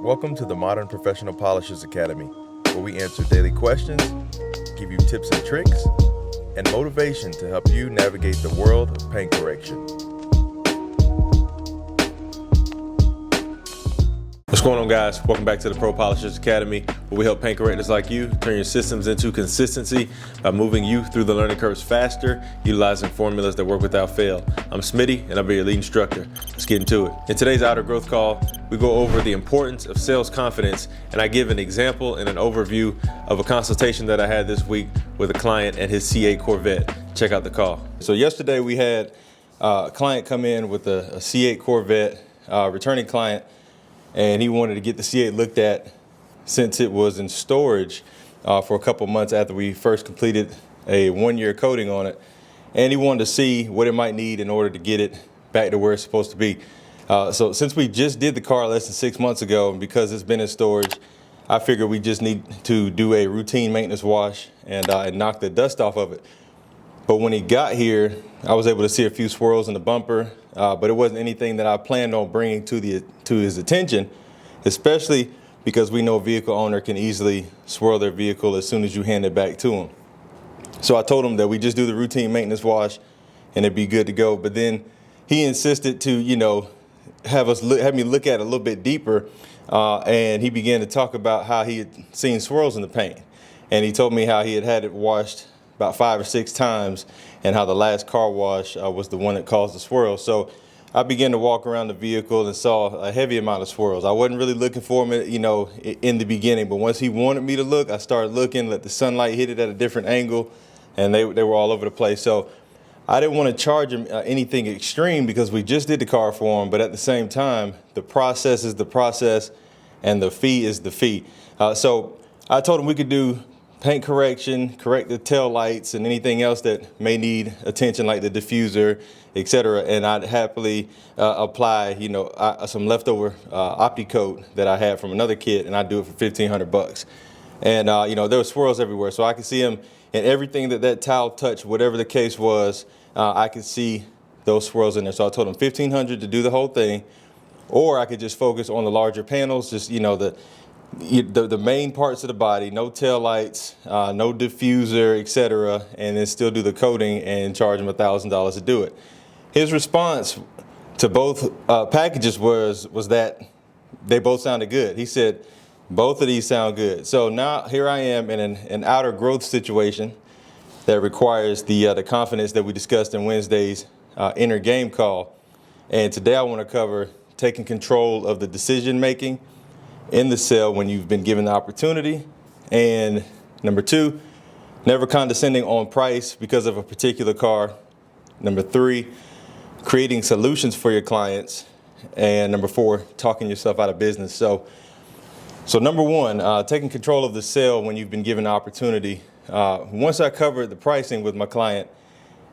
Welcome to the Modern Professional Polishers Academy, where we answer daily questions, give you tips and tricks, and motivation to help you navigate the world of paint correction. What's going on, guys? Welcome back to the Pro Polishers Academy, where we help paint correctors like you turn your systems into consistency by moving you through the learning curves faster, utilizing formulas that work without fail. I'm Smitty, and I'll be your lead instructor. Let's get into it. In today's Outer Growth Call, we go over the importance of sales confidence, and I give an example and an overview of a consultation that I had this week with a client and his C8 Corvette. Check out the call. So yesterday we had a client come in with a C8 Corvette, returning client, and he wanted to get the C8 looked at since it was in storage for a couple months after we first completed a 1-year coating on it. And he wanted to see what it might need in order to get it back to where it's supposed to be. So since we just did the car less than 6 months ago, and because it's been in storage, I figured we just need to do a routine maintenance wash and knock the dust off of it. But when he got here, I was able to see a few swirls in the bumper, but it wasn't anything that I planned on bringing to his attention, especially because we know a vehicle owner can easily swirl their vehicle as soon as you hand it back to them. So I told him that we just do the routine maintenance wash and it'd be good to go. But then he insisted to, have me look at it a little bit deeper, and he began to talk about how he had seen swirls in the paint. And he told me how he had it washed about 5 or 6 times, and how the last car wash was the one that caused the swirl. So I began to walk around the vehicle and saw a heavy amount of swirls. I wasn't really looking for them, in the beginning, but once he wanted me to look, I started looking, let the sunlight hit it at a different angle, and they were all over the place. So I didn't want to charge him anything extreme because we just did the car for him, but at the same time, the process is the process and the fee is the fee. So I told him we could do paint correction, correct the tail lights, and anything else that may need attention, like the diffuser, etc. And I'd happily apply, some leftover OptiCoat that I had from another kit, and I'd do it for $1,500. And there were swirls everywhere, so I could see them, and everything that towel touched, whatever the case was, I could see those swirls in there. So I told him $1,500 to do the whole thing, or I could just focus on the larger panels, just the main parts of the body, no tail lights, no diffuser, etc., and then still do the coating and charge him $1,000 to do it. His response to both packages was that they both sounded good. He said, both of these sound good. So now here I am in an outer growth situation that requires the confidence that we discussed in Wednesday's inner game call. And today I want to cover taking control of the decision making in the sale when you've been given the opportunity. And number 2, never condescending on price because of a particular car. Number 3, creating solutions for your clients. And number 4, talking yourself out of business. So number 1, taking control of the sale when you've been given the opportunity. Once I covered the pricing with my client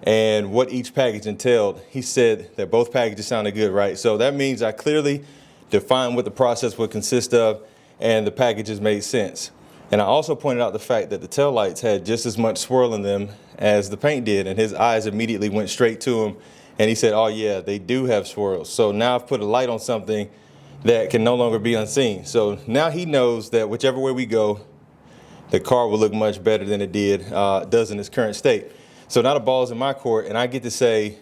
and what each package entailed, he said that both packages sounded good, right? So that means I clearly defined what the process would consist of, and the packages made sense. And I also pointed out the fact that the taillights had just as much swirl in them as the paint did, and his eyes immediately went straight to him, and he said, oh yeah, they do have swirls. So now I've put a light on something that can no longer be unseen. So now he knows that whichever way we go, the car will look much better than it does in its current state. So now the ball's in my court, and I get to say,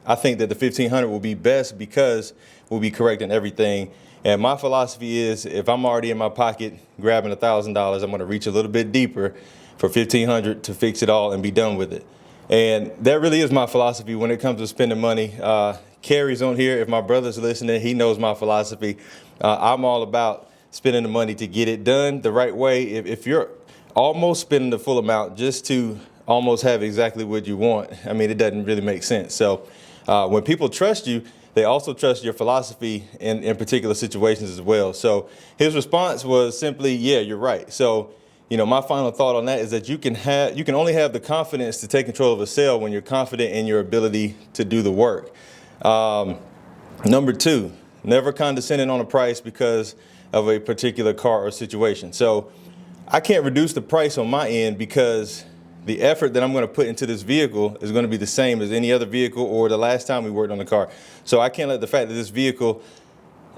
I think that the $1,500 will be best because we'll be correcting everything. And my philosophy is, if I'm already in my pocket grabbing $1,000, I'm going to reach a little bit deeper for $1,500 to fix it all and be done with it. And that really is my philosophy when it comes to spending money. Carrie's on here. If my brother's listening, he knows my philosophy. I'm all about spending the money to get it done the right way. If you're almost spending the full amount just to almost have exactly what you want, I mean, it doesn't really make sense. So when people trust you, they also trust your philosophy in particular situations as well. So his response was simply, yeah, you're right. So, my final thought on that is that you can only have the confidence to take control of a sale when you're confident in your ability to do the work. Number 2, never condescending on a price because of a particular car or situation. So I can't reduce the price on my end because the effort that I'm going to put into this vehicle is going to be the same as any other vehicle or the last time we worked on the car. So I can't let the fact that this vehicle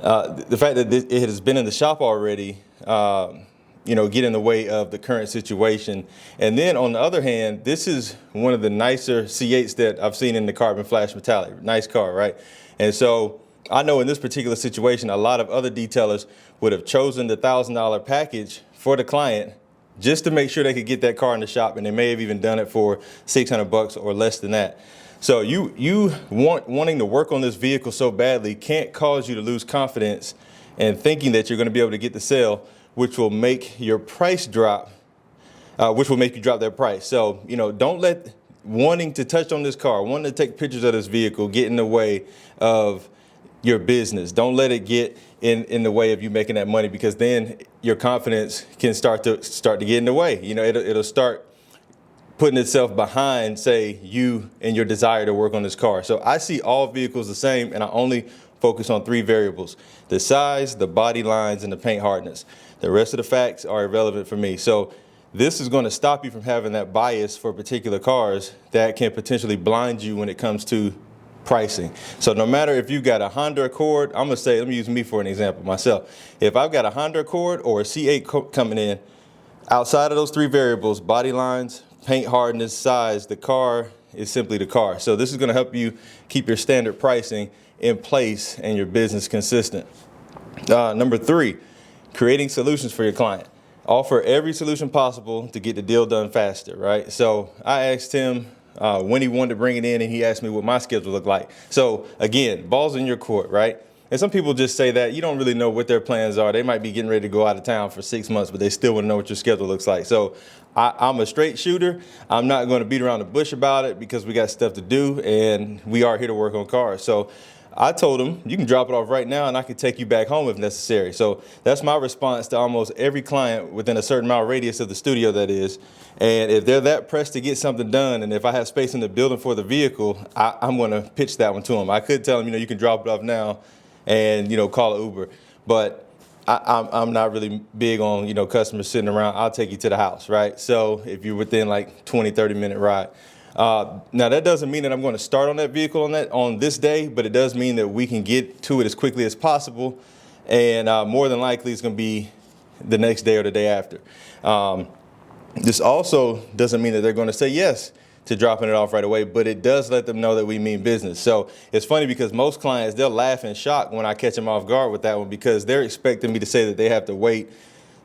The fact that it has been in the shop already, get in the way of the current situation. And then on the other hand, this is one of the nicer C8s that I've seen in the carbon flash metallic. Nice car, right? And so I know in this particular situation, a lot of other detailers would have chosen the $1,000 package for the client just to make sure they could get that car in the shop, and they may have even done it for $600 or less than that. So you wanting to work on this vehicle so badly can't cause you to lose confidence and thinking that you're going to be able to get the sale, which will make your price drop, which will make you drop that price. So, don't let wanting to touch on this car, wanting to take pictures of this vehicle get in the way of your business. Don't let it get in the way of you making that money, because then your confidence can start to get in the way. It'll start putting itself behind, say, you and your desire to work on this car. So I see all vehicles the same, and I only focus on 3 variables: the size, the body lines, and the paint hardness. The rest of the facts are irrelevant for me. So this is going to stop you from having that bias for particular cars that can potentially blind you when it comes to pricing. So no matter if you got a Honda Accord, I'm going to say, let me use me for an example myself. If I've got a Honda Accord or a C8 coming in, outside of those 3 variables, body lines, paint hardness, size, the car is simply the car. So this is going to help you keep your standard pricing in place and your business consistent. Number 3, creating solutions for your client. Offer every solution possible to get the deal done faster, right? So I asked him when he wanted to bring it in, and he asked me what my schedule looked like. So again, ball's in your court, right? And some people just say that you don't really know what their plans are. They might be getting ready to go out of town for 6 months, but they still want to know what your schedule looks like. So I'm a straight shooter. I'm not going to beat around the bush about it, because we got stuff to do, and we are here to work on cars. So I told him, you can drop it off right now, and I can take you back home if necessary. So that's my response to almost every client within a certain mile radius of the studio, that is. And if they're that pressed to get something done, and if I have space in the building for the vehicle, I'm going to pitch that one to them. I could tell them, you can drop it off now and, call an Uber. But I'm not really big on, customers sitting around. I'll take you to the house, right? So if you're within like 20, 30-minute ride. Now that doesn't mean that I'm going to start on that vehicle on this day, but it does mean that we can get to it as quickly as possible, and more than likely it's going to be the next day or the day after. This also doesn't mean that they're going to say yes to dropping it off right away, but it does let them know that we mean business. So it's funny, because most clients, they'll laugh in shock when I catch them off guard with that one, because they're expecting me to say that they have to wait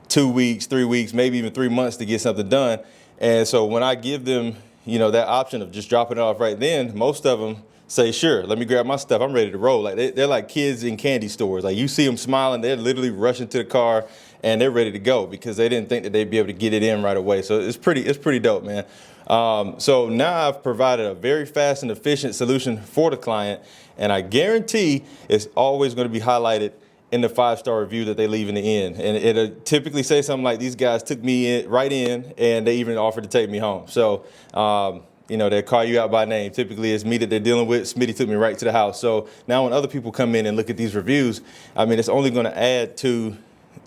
2 weeks, 3 weeks, maybe even 3 months to get something done. And so when I give them that option of just dropping it off right then, most of them say, sure, let me grab my stuff, I'm ready to roll. Like they're like kids in candy stores. Like you see them smiling, they're literally rushing to the car and they're ready to go, because they didn't think that they'd be able to get it in right away. So it's pretty dope, man. So now I've provided a very fast and efficient solution for the client, and I guarantee it's always going to be highlighted in the 5-star review that they leave in the end. And it'll typically say something like, these guys took me right in, and they even offered to take me home. So, they'll call you out by name. Typically it's me that they're dealing with. Smitty took me right to the house. So now when other people come in and look at these reviews, it's only going to add to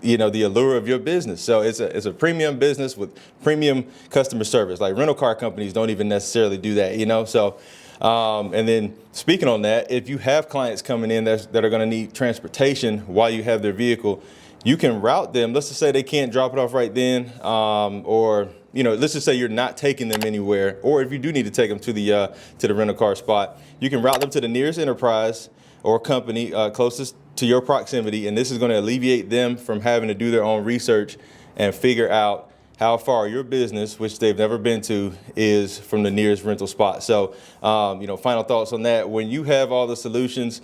the allure of your business. So it's a premium business with premium customer service. Like rental car companies don't even necessarily do that, So, and then speaking on that, if you have clients coming in that are going to need transportation while you have their vehicle, you can route them. Let's just say they can't drop it off right then, or let's just say you're not taking them anywhere, or if you do need to take them to the rental car spot, you can route them to the nearest enterprise or company closest to your proximity, and this is going to alleviate them from having to do their own research and figure out how far your business, which they've never been to, is from the nearest rental spot. So, final thoughts on that. When you have all the solutions,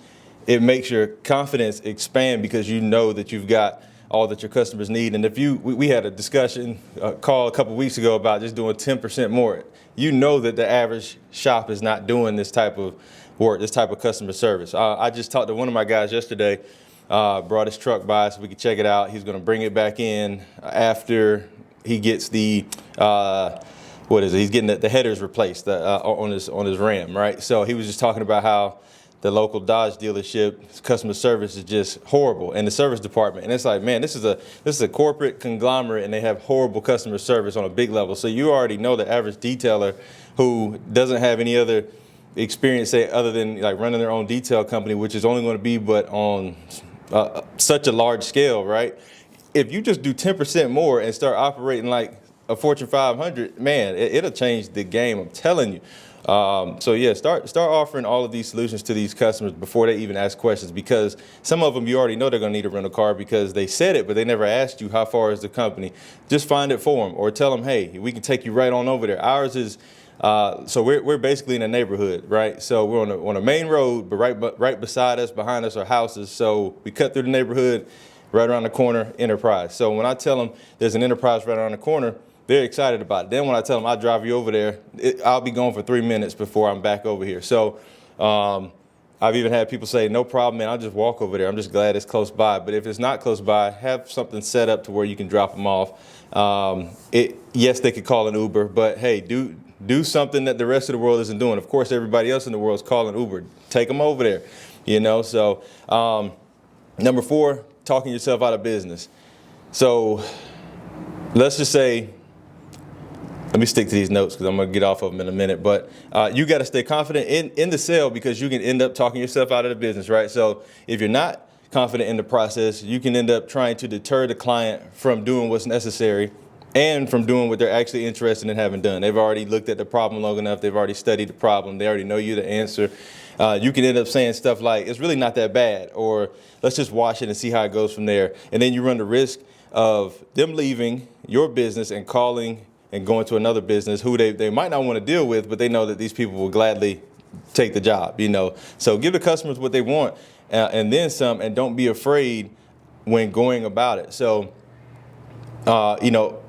it makes your confidence expand, because you know that you've got all that your customers need. And if we had a discussion call a couple weeks ago about just doing 10% more. You know that the average shop is not doing this type of work, this type of customer service. I just talked to one of my guys yesterday, brought his truck by so we could check it out. He's going to bring it back in after he gets He's getting the headers replaced on his Ram, right? So he was just talking about how the local Dodge dealership customer service is just horrible, and the service department. And it's like, man, this is a corporate conglomerate, and they have horrible customer service on a big level. So you already know the average detailer who doesn't have any other experience, say, other than like running their own detail company, which is only going to be but on such a large scale, right? If you just do 10% more and start operating like a Fortune 500, man, it'll change the game. I'm telling you. So yeah, start offering all of these solutions to these customers before they even ask questions, because some of them you already know they're going to need a rental car because they said it, but they never asked you how far is the company. Just find it for them, or tell them, hey, we can take you right on over there. Ours is so we're basically in a neighborhood, right? So we're on a main road, but right beside us, behind us are houses. So we cut through the neighborhood, right around the corner, Enterprise. So when I tell them there's an Enterprise right around the corner, they're excited about it. Then when I tell them I'll drive you over there, I'll be gone for 3 minutes before I'm back over here. So I've even had people say, no problem, man, I'll just walk over there. I'm just glad it's close by. But if it's not close by, have something set up to where you can drop them off. Yes, they could call an Uber, but hey, do something that the rest of the world isn't doing. Of course, everybody else in the world is calling Uber. Take them over there, you know. So number 4, talking yourself out of business. So let's just say, let me stick to these notes because I'm going to get off of them in a minute. But you got to stay confident in the sale, because you can end up talking yourself out of the business, right? So if you're not confident in the process, you can end up trying to deter the client from doing what's necessary and from doing what they're actually interested in having done. They've already looked at the problem long enough. They've already studied the problem. They already know you the answer. You can end up saying stuff like, it's really not that bad, or let's just watch it and see how it goes from there. And then you run the risk of them leaving your business and calling and going to another business who they might not want to deal with, but they know that these people will gladly take the job, you know. So give the customers what they want and then some, and don't be afraid when going about it. So, you know,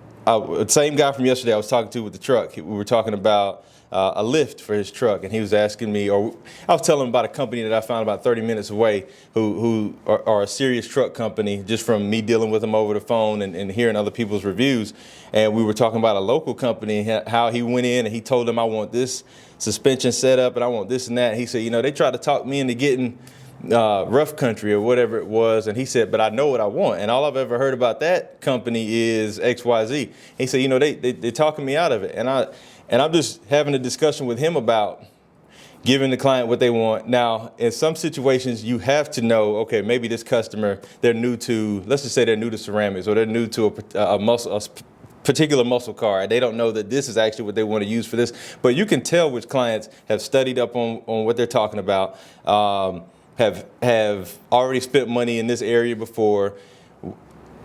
same guy from yesterday I was talking to with the truck. We were talking about a lift for his truck, and he was asking me, or I was telling him about a company that I found about 30 minutes away who are a serious truck company, just from me dealing with them over the phone and hearing other people's reviews. And we were talking about a local company, how he went in and he told them, I want this suspension set up and I want this and that. And he said, you know, they tried to talk me into getting rough country or whatever it was. And he said, but I know what I want. And all I've ever heard about that company is XYZ. He said, you know, they're talking me out of it. And I'm just having a discussion with him about giving the client what they want. Now, in some situations, you have to know, okay, maybe this customer, they're new to, let's just say they're new to ceramics, or they're new to a particular muscle car. They don't know that this is actually what they want to use for this. But you can tell which clients have studied up on what they're talking about, have already spent money in this area before.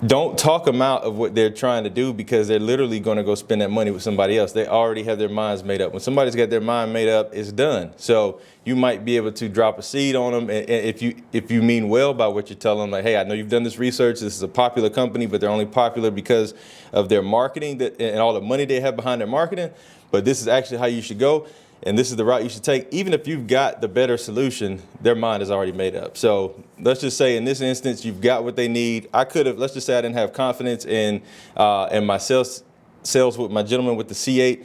Don't talk them out of what they're trying to do, because they're literally going to go spend that money with somebody else. They already have their minds made up. When somebody's got their mind made up, it's done. So you might be able to drop a seed on them, and if you mean well by what you're telling them, like, hey, I know you've done this research. This is a popular company, but they're only popular because of their marketing and all the money they have behind their marketing. But this is actually how you should go, and this is the route you should take. Even if you've got the better solution, their mind is already made up. So let's just say in this instance, you've got what they need. Let's just say I didn't have confidence in my sales with my gentleman with the C8.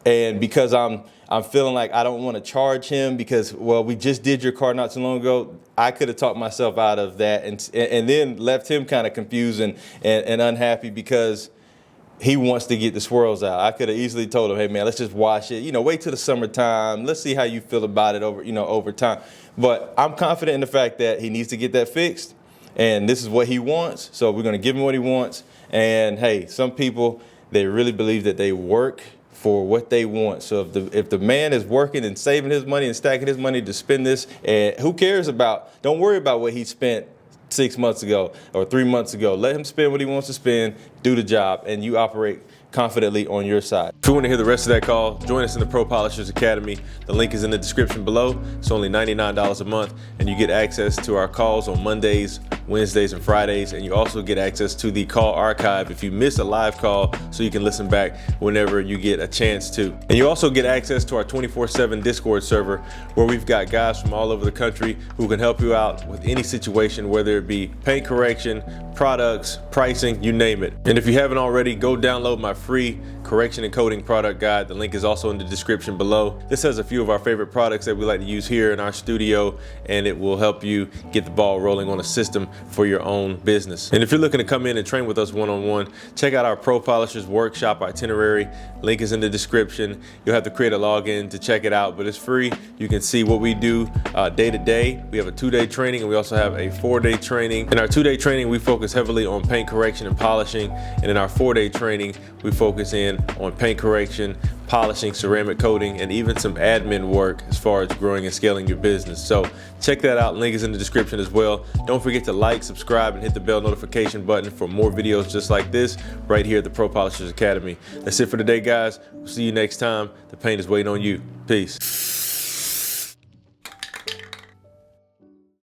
And because I'm feeling like I don't want to charge him because, well, we just did your car not too long ago, I could have talked myself out of that and then left him kind of confused and unhappy because he wants to get the swirls out. I could have easily told him, hey, man, let's just watch it. You know, wait till the summertime. Let's see how you feel about it over time. But I'm confident in the fact that he needs to get that fixed, and this is what he wants. So we're going to give him what he wants. And, hey, some people, they really believe that they work for what they want. So if the man is working and saving his money and stacking his money to spend this, and who cares about, don't worry about what he spent 6 months ago or 3 months ago. Let him spend what he wants to spend, do the job, and you operate confidently on your side. If you want to hear the rest of that call, join us in the Pro Polishers Academy. The link is in the description below. It's only $99 a month, and you get access to our calls on Mondays, Wednesdays, and Fridays, and you also get access to the call archive if you miss a live call, so you can listen back whenever you get a chance to. And you also get access to our 24/7 Discord server, where we've got guys from all over the country who can help you out with any situation, whether it be paint correction, products, pricing, you name it. And if you haven't already, go download my free correction and coding product guide. The link is also in the description below. This has a few of our favorite products that we like to use here in our studio, and it will help you get the ball rolling on a system for your own business. And if you're looking to come in and train with us one-on-one, check out our Pro Polishers Workshop itinerary. Link is in the description. You'll have to create a login to check it out, but it's free. You can see what we do day to day. We have a 2-day training, and we also have a 4-day training. In our 2-day training, we focus heavily on paint correction and polishing, and in our 4-day training, we focus in on paint correction, polishing, ceramic coating, and even some admin work as far as growing and scaling your business. So check that out. Link is in the description as well. Don't forget to like, subscribe, and hit the bell notification button for more videos just like this right here at the Pro Polishers Academy. That's it for today, guys. We'll see you next time. The paint is waiting on you. Peace.